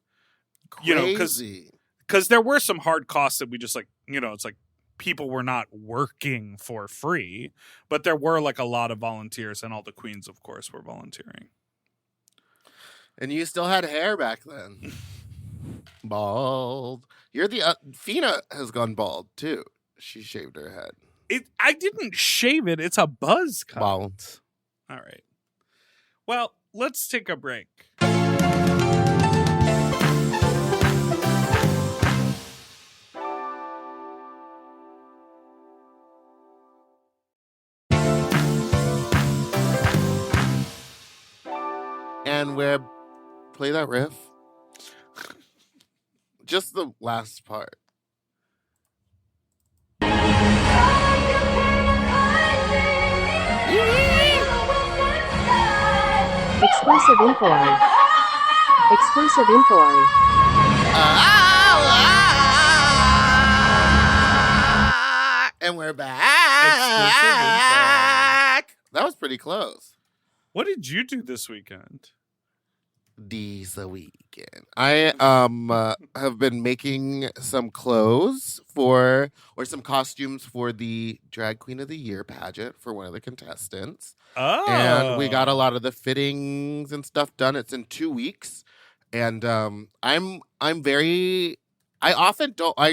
Crazy. Because there were some hard costs that we just, like, it's like, people were not working for free, but there were, like, a lot of volunteers, and all the queens, of course, were volunteering. And you still had hair back then. Bald. You're the Fina has gone bald too. She shaved her head. I didn't shave it. It's a buzz cut. Bald. All right. Well, let's take a break. And we're play that riff. Just the last part. Exclusive inquiry. Exclusive inquiry. And we're back. That was pretty close. What did you do this weekend? This weekend, I have been making some clothes or some costumes for the Drag Queen of the Year pageant for one of the contestants. Oh, and we got a lot of the fittings and stuff done. It's in 2 weeks, and I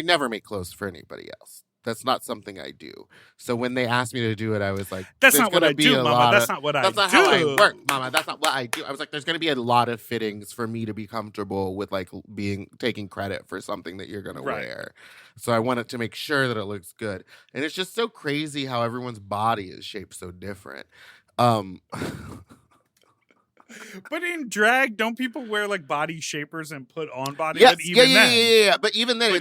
never make clothes for anybody else. That's not something I do. So when they asked me to do it, I was like, "That's not what I do, Mama. That's not what I do. That's not how I work, Mama. That's not what I do." I was like, "There's going to be a lot of fittings for me to be comfortable with, like, taking credit for something that you're going to wear." So I wanted to make sure that it looks good, and it's just so crazy how everyone's body is shaped so different. But in drag, don't people wear, like, body shapers and put on body? Yes, but even yeah. But even then,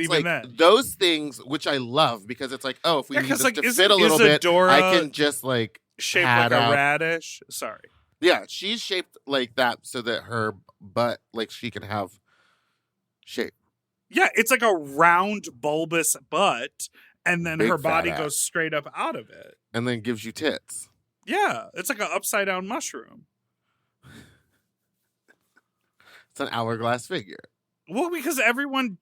those things, which I love, because it's like, oh, if we need this to fit a little bit, I can just, like, shape like a radish. Sorry. Yeah, she's shaped like that so that her butt, like, she can have shape. Yeah, it's like a round, bulbous butt, and then Big her body fat goes ass. straight up out of it. And then gives you tits. Yeah, it's like an upside-down mushroom. It's an hourglass figure. Well, because everyone,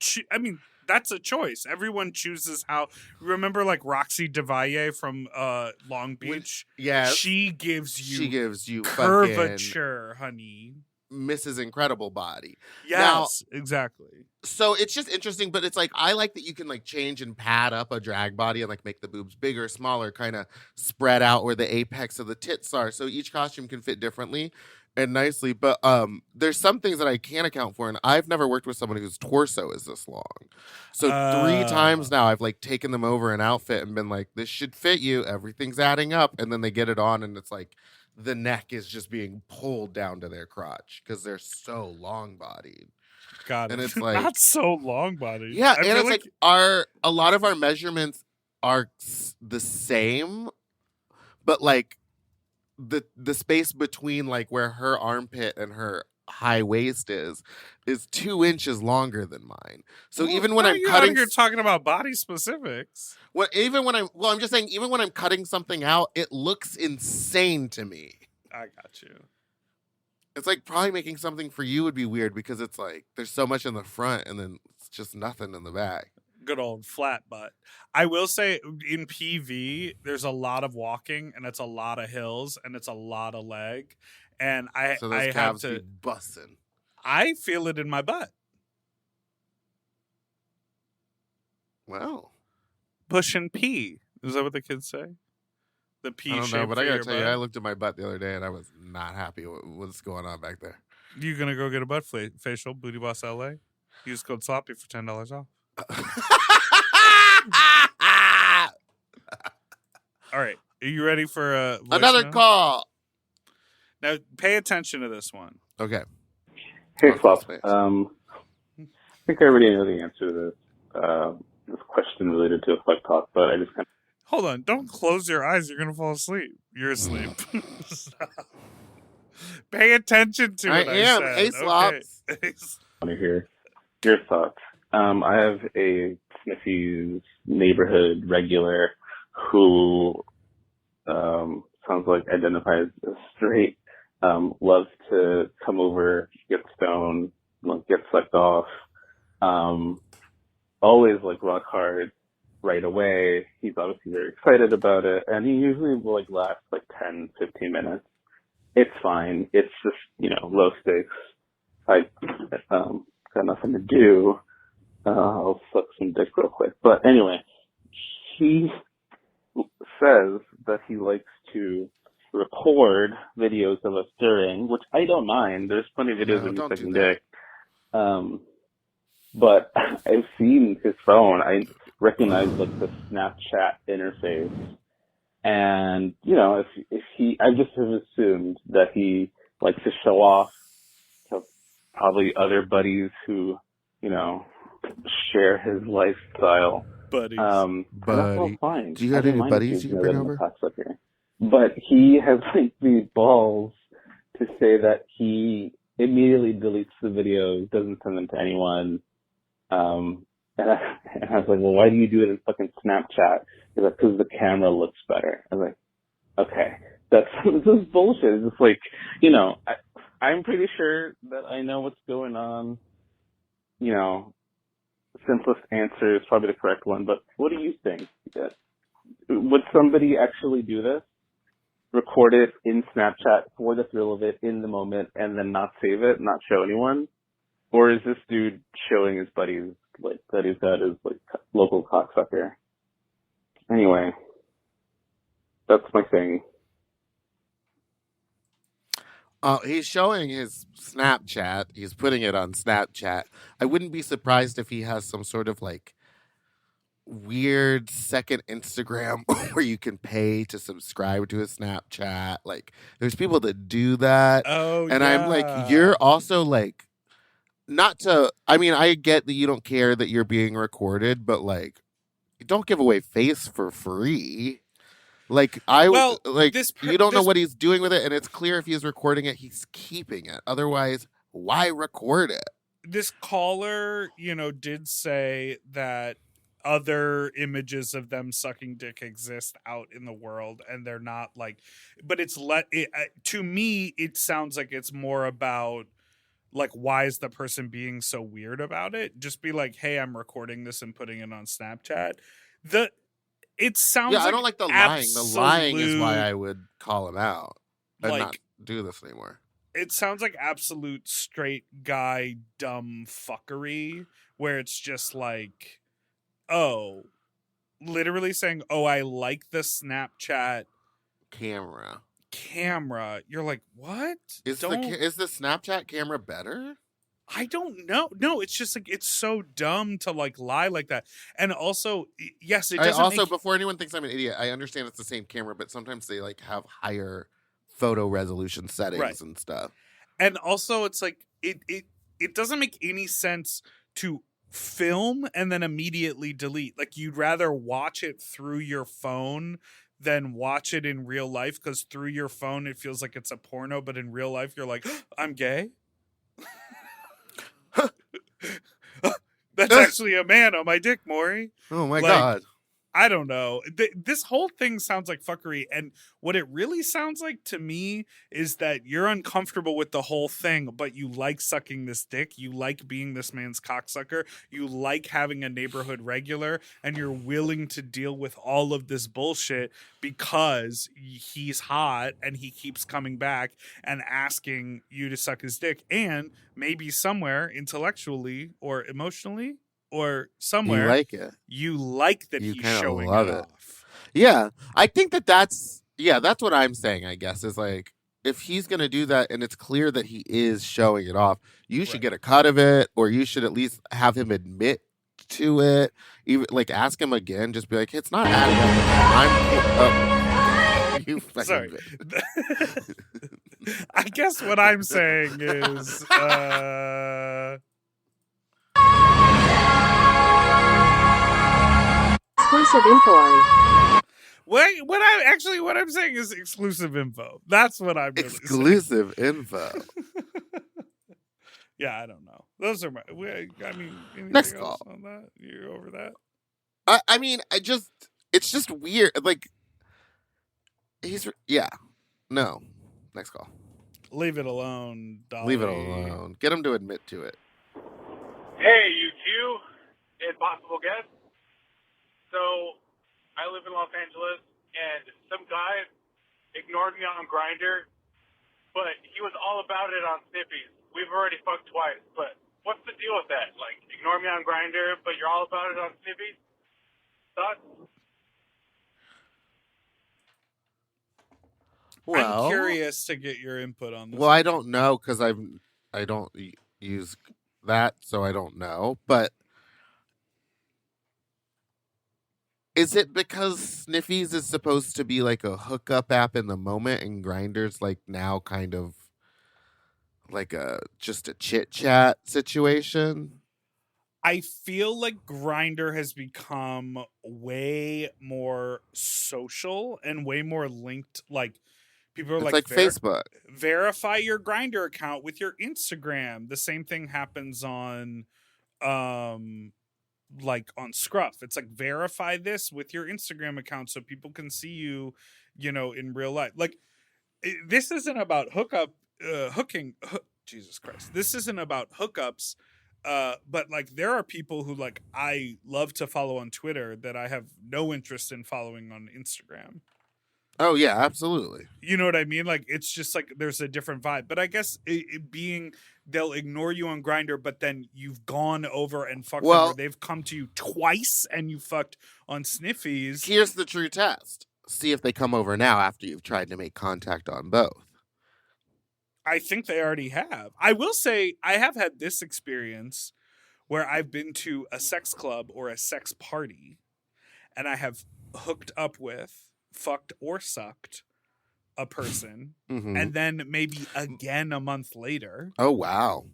that's a choice. Everyone chooses how. Remember, like, Roxy DeValle from Long Beach? Yeah. She gives you curvature, honey. Mrs. Incredible body. Yes, exactly. So it's just interesting, but it's like, I like that you can, like, change and pad up a drag body and, like, make the boobs bigger, smaller, kind of spread out where the apex of the tits are. So each costume can fit differently and nicely. But there's some things that I can't account for, and I've never worked with someone whose torso is this long. So 3 times now I've, like, taken them over an outfit and been like, this should fit you. Everything's adding up. And then they get it on and it's like the neck is just being pulled down to their crotch because they're so long bodied. Got it. And it's like, not so long bodied. Yeah, and it's like a lot of our measurements are the same, but, like, the space between like where her armpit and her high waist is 2 inches longer than mine. So even when I'm cutting, you're talking about body specifics. Well, I'm just saying, even when I'm cutting something out, it looks insane to me. I got you. It's like probably making something for you would be weird because it's like there's so much in the front and then it's just nothing in the back. Good old flat butt. I will say in PV, there's a lot of walking and it's a lot of hills and it's a lot of leg. And So those calves be busting. I feel it in my butt. Wow. Push and pee. Is that what the kids say? The pee. I don't know, but I gotta tell you, I looked at my butt the other day and I was not happy with what's going on back there. You gonna go get a butt facial? Booty Boss LA. Use code Sloppy for $10 off. All right, are you ready for another note? call? Now, pay attention to this one. Okay. Hey, Flop. I think I already know the answer to this question related to a flight talk, but I just kind of... Hold on. Don't close your eyes. You're going to fall asleep. You're asleep. Pay attention to it. I am. Hey, Slops. Okay. Want to hear your thoughts. I have a Sniffy's neighborhood regular who sounds like identifies as straight, loves to come over, get stoned, get sucked off, always like rock hard right away. He's obviously very excited about it, and he usually will like last like 10, 15 minutes. It's fine. It's just, low stakes. I got nothing to do. I'll suck some dick real quick. But anyway, he says that he likes to record videos of us during, which I don't mind. There's plenty of videos of me sucking dick. But I've seen his phone. I recognize like the Snapchat interface. And, if he, I just have assumed that he likes to show off to probably other buddies who, share his lifestyle. Buddies. Buddy. That's fine. Do you got any buddies you can bring over? But he has like these balls to say that he immediately deletes the videos, doesn't send them to anyone. And I was like, well, why do you do it in fucking Snapchat? He's like, because the camera looks better. I was like, okay, this is bullshit. It's just like, I'm pretty sure that I know what's going on. Simplest answer is probably the correct one, but what do you think? Would somebody actually do this? Record it in Snapchat for the thrill of it in the moment and then not save it, not show anyone? Or is this dude showing his buddies like that he's got his like local cocksucker? Anyway, that's my thing. He's showing his Snapchat. He's putting it on Snapchat. I wouldn't be surprised if he has some sort of like weird second Instagram where you can pay to subscribe to a Snapchat. Like, there's people that do that. Oh, and yeah. I'm like, you're also like, not to, I mean, I get that you don't care that you're being recorded, but like, you don't give away face for free. Like, you don't know what he's doing with it, and it's clear if he's recording it, he's keeping it. Otherwise, why record it? This caller, did say that other images of them sucking dick exist out in the world, and they're not like, but to me, it sounds like it's more about like, why is the person being so weird about it? Just be like, hey, I'm recording this and putting it on Snapchat. It sounds like I don't like the lying. The lying is why I would call him out and not do this anymore. It sounds like absolute straight guy dumb fuckery, where it's just like, literally saying, I like the Snapchat camera. You're like, what? Is the Snapchat camera better? I don't know. No, it's just like, it's so dumb to like lie like that. And also, yes, it doesn't. Before anyone thinks I'm an idiot, I understand it's the same camera, but sometimes they like have higher photo resolution settings and stuff. And also, it's like it doesn't make any sense to film and then immediately delete. Like, you'd rather watch it through your phone than watch it in real life, because through your phone it feels like it's a porno, but in real life you're like, I'm gay. That's actually a man on my dick, Maury. Oh my God. I don't know. This whole thing sounds like fuckery. And what it really sounds like to me is that you're uncomfortable with the whole thing, but you like sucking this dick. You like being this man's cocksucker. You like having a neighborhood regular, and you're willing to deal with all of this bullshit because he's hot and he keeps coming back and asking you to suck his dick. And maybe somewhere intellectually or emotionally or somewhere you like that he's showing it off. Yeah, I think that's what I'm saying, I guess, is like, if he's gonna do that and it's clear that he is showing it off, you should get a cut of it, or you should at least have him admit to it. Even like, ask him again, just be like, it's not adding up. You fucking Sorry. I guess what I'm saying is Exclusive info. What I'm saying is exclusive info. That's what I'm really exclusive info. Yeah, I don't know. Those are my. I mean, next else call on that? You're over that? I mean, it's just weird. Like, no. Next call. Leave it alone, Dolly. Leave it alone. Get him to admit to it. Hey, you two, impossible guest. So, I live in Los Angeles, and some guy ignored me on Grindr, but he was all about it on Sniffies. We've already fucked twice, but what's the deal with that? Like, ignore me on Grindr, but you're all about it on Sniffies? Thoughts? Well, I'm curious to get your input on this. Well, I don't know, because I don't use that, so I don't know. But is it because Sniffies is supposed to be like a hookup app in the moment, and Grindr's like now kind of like just a chit chat situation? I feel like Grindr has become way more social and way more linked. Like, people are like Facebook. Verify your Grindr account with your Instagram. The same thing happens on like on Scruff. It's like, verify this with your Instagram account so people can see you, in real life. Like, this isn't about Jesus Christ. This isn't about hookups. But like, there are people who like I love to follow on Twitter that I have no interest in following on Instagram. Oh yeah, absolutely. You know what I mean? Like, it's just like there's a different vibe. But I guess it being they'll ignore you on Grindr, but then you've gone over and fucked them, or they've come to you twice and you fucked on Sniffies. Here's the true test. See if they come over now after you've tried to make contact on both. I think they already have. I will say I have had this experience where I've been to a sex club or a sex party, and I have hooked up with, fucked or sucked a person, and then maybe again a month later. Oh, wow.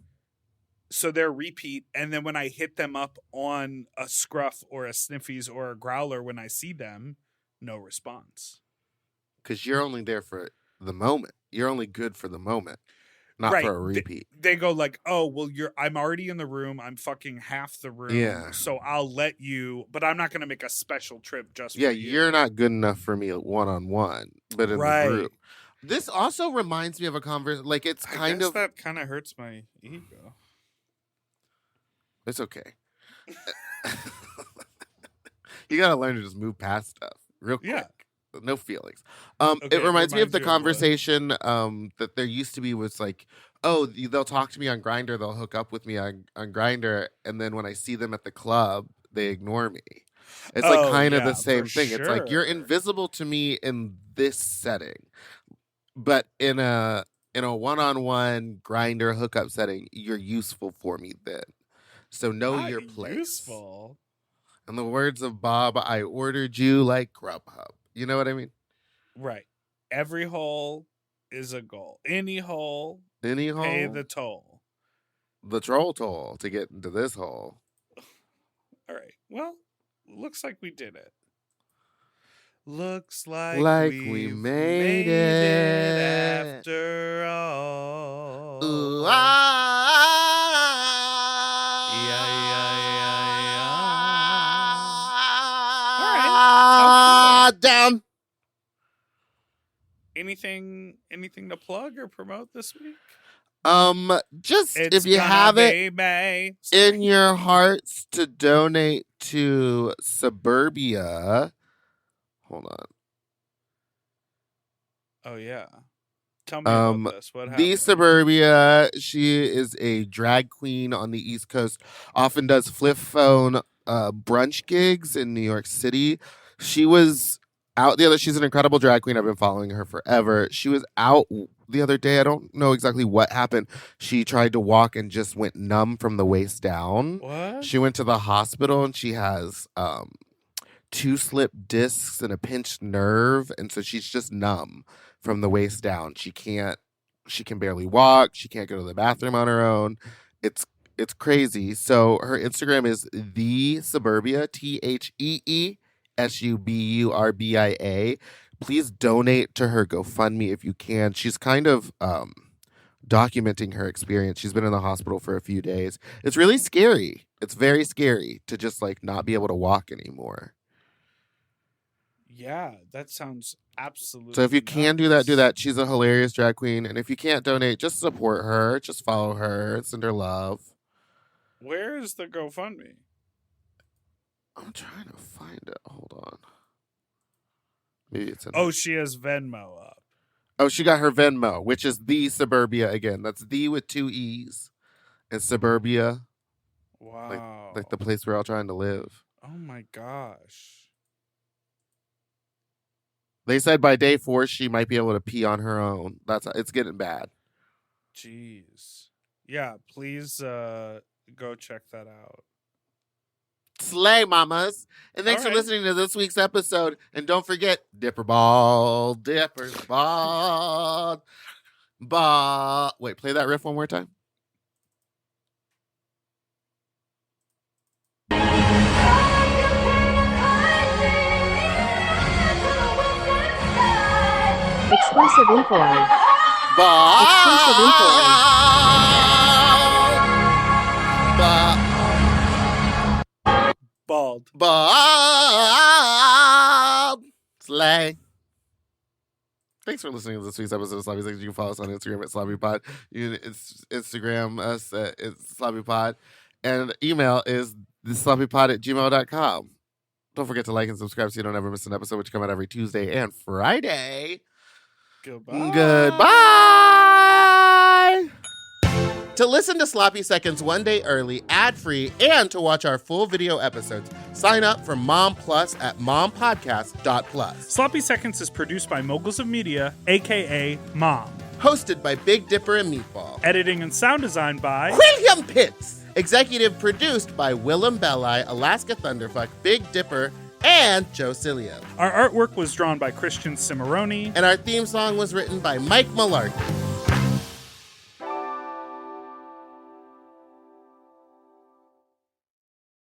So they're repeat, and then when I hit them up on a Scruff or a Sniffies or a Growler, when I see them, no response. Because you're only there for the moment. You're only good for the moment, not for a repeat. They go like, oh, well, I'm already in the room. I'm fucking half the room. Yeah. So I'll let you, but I'm not going to make a special trip just for you. You're not good enough for me one-on-one, but in the group. This also reminds me of a conversation. Like, it's kind of that kind of hurts my ego. It's okay. You got to learn to just move past stuff real quick. Yeah. No feelings. It reminds me of the conversation that there used to be, was like, oh, they'll talk to me on Grindr, they'll hook up with me on Grindr, and then when I see them at the club, they ignore me. It's like kind of the same thing. It's like, you're invisible to me in this setting, but in a one-on-one Grindr hookup setting, you're useful for me then. So know your place. Useful. In the words of Bob, I ordered you like Grubhub. You know what I mean? Right. Every hole is a goal. Any hole, pay the toll. The troll toll to get into this hole. All right. Well, looks like we did it. Looks like, we made it after all. Ooh, down. Anything to plug or promote this week? Just It's if you gonna have be it May. in your hearts to donate to Suburbia. Hold on. Oh yeah. Tell me about this. What happened? The Suburbia, she is a drag queen on the East Coast, often does flip phone brunch gigs in New York City. She was out the other, she's an incredible drag queen. I've been following her forever. She was out the other day. I don't know exactly what happened. She tried to walk and just went numb from the waist down. What? She went to the hospital and she has 2 slipped discs and a pinched nerve, and so she's just numb from the waist down. She can barely walk. She can't go to the bathroom on her own. It's crazy. So her Instagram is the Suburbia, TheSuburbia. Please donate to her GoFundMe if you can. She's kind of documenting her experience. She's been in the hospital for a few days. It's really scary. It's very scary to just like not be able to walk anymore. Yeah, that sounds absolutely. So if you can do that. She's a hilarious drag queen. And if you can't donate, just support her. Just follow her. Send her love. Where is the GoFundMe? I'm trying to find it. Hold on. Maybe it's in she has Venmo up. Oh, she got her Venmo, which is the Suburbia again. That's the with 2 E's. And Suburbia. Wow. Like the place we're all trying to live. Oh my gosh. They said by day 4 she might be able to pee on her own. It's getting bad. Jeez. Yeah, please go check that out. Slay, mamas. And thanks All for right. listening to this week's episode. And don't forget, Dipper's ball. Wait, play that riff one more time. Exclusive info on. Exclusive info on. Bald. Slay. Thanks for listening to this week's episode of Sloppy Seconds. You can follow us on Instagram at SloppyPod. You can Instagram us at SloppyPod. And email is thesloppypod@gmail.com. Don't forget to like and subscribe so you don't ever miss an episode, which come out every Tuesday and Friday. Goodbye. To listen to Sloppy Seconds one day early, ad-free, and to watch our full video episodes, sign up for Mom Plus at mompodcast.plus. Sloppy Seconds is produced by Moguls of Media, a.k.a. Mom. Hosted by Big Dipper and Meatball. Editing and sound design by William Pitts. Executive produced by Willem Belli, Alaska Thunderfuck, Big Dipper, and Joe Cilio. Our artwork was drawn by Christian Cimarroni. And our theme song was written by Mike Malarkey.